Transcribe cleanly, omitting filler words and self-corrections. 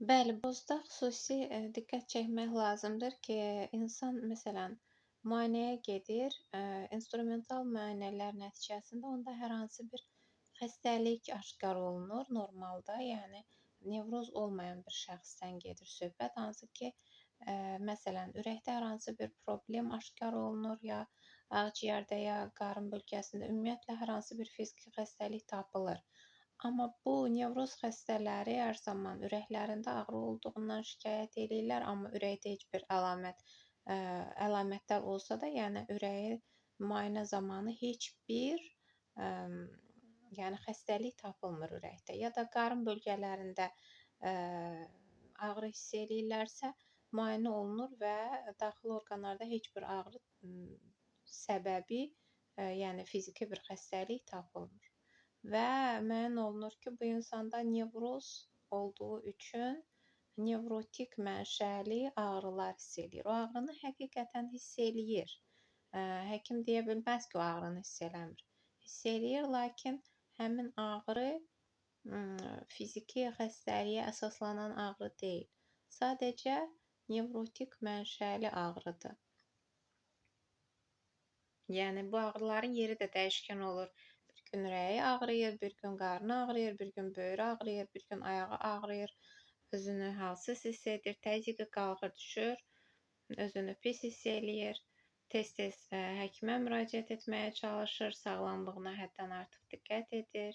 Bəli, buzda xüsusi, diqqət çəkmək lazımdır ki, insan məsələn müayinəyə gedir, instrumental müayinələr nəticəsində onda hər hansı bir xəstəlik aşkar olunur normalda, yəni nevroz olmayan bir şəxsdən gedir söhbət, hansı ki, məsələn ürəkdə hər hansı bir problem aşkar olunur ya ağciyərdə ya qarın bölgəsində ümumiyyətlə hər hansı bir fiziki xəstəlik tapılır. Amma bu nevroz xəstələri hər zaman ürəklərində ağrı olduğundan şikayət edirlər, amma ürəkdə heç bir əlamətlər olsa da, yəni ürəyi müayinə zamanı heç bir ə, yəni xəstəlik tapılmır ürəkdə. Ya da qarın bölgələrində ə, ağrı hiss eləyirlərsə, müayinə olunur və daxili orqanlarda heç bir ağrı səbəbi, yəni fiziki bir xəstəlik tapılmır. Və müəyyən olunur ki, bu insanda nevroz olduğu üçün nevrotik mənşəli ağrılar hiss eləyir. O ağrını həqiqətən hiss eləyir. Həkim deyə bilməz ki, o ağrını hiss eləmir. Hiss eləyir, lakin həmin ağrı fiziki xəstəliyə əsaslanan ağrı deyil. Sadəcə nevrotik mənşəli ağrıdır. Yəni bu ağrıların yeri də dəyişkən olur. Bir gün ürəyi ağrıyır, bir gün qarnı ağrıyır, bir gün böyrü ağrıyır, bir gün ayağı ağrıyır. Özünü halsız hiss edir, təzyiqi qalxır, düşür, özünü pis hiss eləyir. Tez-tez həkimə müraciət etməyə çalışır, sağlamlığına həddən artıq diqqət edir.